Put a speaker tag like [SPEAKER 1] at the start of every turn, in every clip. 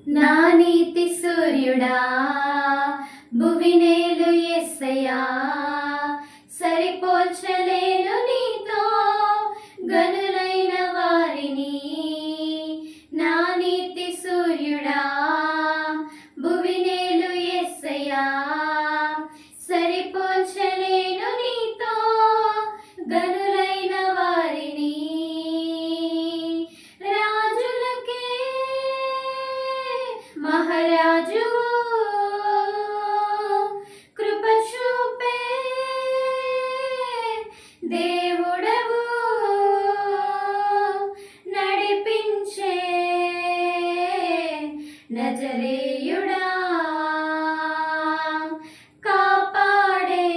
[SPEAKER 1] నా నీతి సూర్యుడా భువినేలు యేసయ్యా, సరిపోల్చలేను నీతో గనులైన వారిని. నా నీతి సూర్యుడా భువినేలు యేసయ్యా, సరిపోల్చలేను నీతో గనులైన వారిని. రాజులకే మహారాజు కృప చూపే దేవుడవు, నడిపించే నజరేయుడా, కాపాడే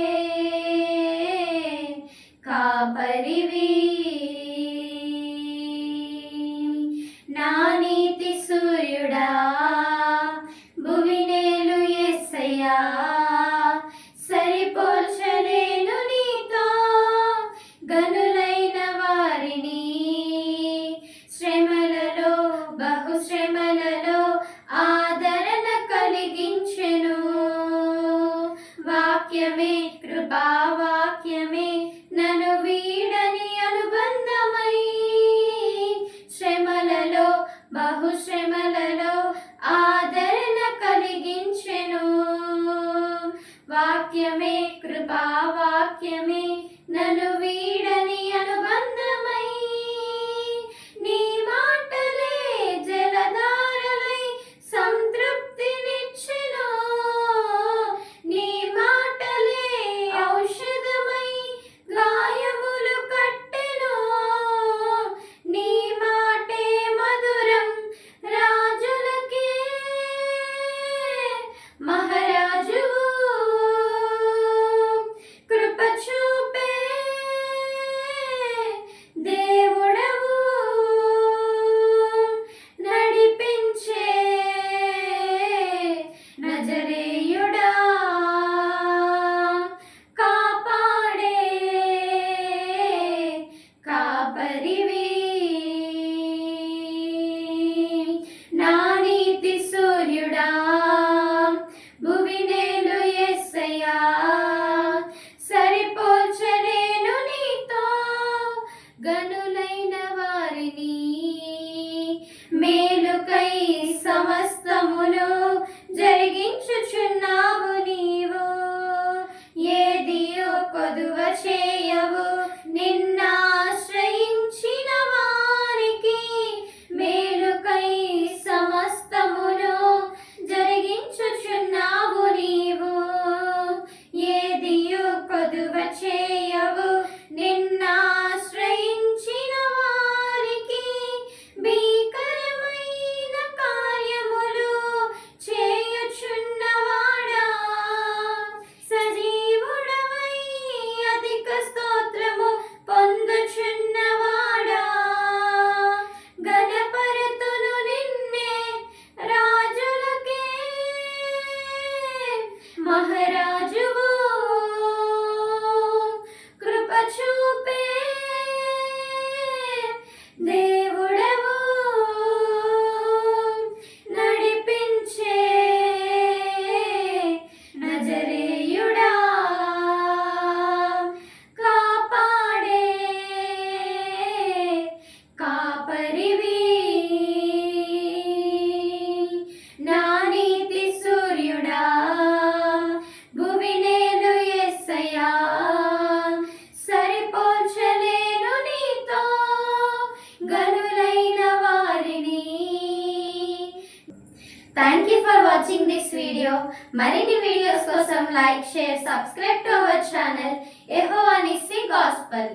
[SPEAKER 1] కాపరివి. నా నీతి సూర్యుడా భువినేలు యేసయ్యా, సరిపోల్చలేను నీతో గనులైన వారిని. శ్రమలలో బహుశ్రమలలో ఆదరణ కలిగించెను. వాక్యమే కృపావాక్యమే నన్ను వీడని అనుబంధమై, శ్రమలలో బహుశ్రమలలో ఆదరణ కలిగించెను. వాక్యమే కృపావాక్యమే నన్ను వీడని అనుబంధమై, నీ మాటలే జలధారలై సంతృప్తినిచ్చెను. నీ మాటలే ఔషధమై గాయములు కట్టెను. నీ మాటే మధురం రాజులకే మహారాజు, కృప చూపే దేవుడవు, నడిపించే నజరేయుడా, కాపాడే కాపరివి. నా నీతి సూర్యుడా భువినేలు యేసయ్యా, సరిపోల్చలేను నీతో గనులైన వారిని. మేలుకై సమస్తమును జరిగించుచున్నావు నీవు, ఏదియో కొదువ చేయవు నిన్నాశ్రయించిన వారికి. మేలుకై సమస్తమును జరిగించుచున్నావు నీవు, ఏదియో కొదువ చేయవు నిన్నాశ్రయించిన వారికి. భీకరమైన కార్యములు చేయుచున్నవాడా, సజీవుడవై అధిక స్తోత్రము పొందుచున్నవాడా, గణపరతును నిన్నే రాజులకే మహారాజువు, కృప చూపే దేవుడవు, నడిపించే నజరేయుడా, కాపాడే కాపరివి. నా నీతి సూర్యుడా భువినేలు యేసయ్యా, సరిపోల్చలేను నీతో గనులైన వారిని. Thank you for watching this video. మరిన్ని వీడియోస్ కోసం like, share, subscribe to our channel Jehovah Nissy gospel.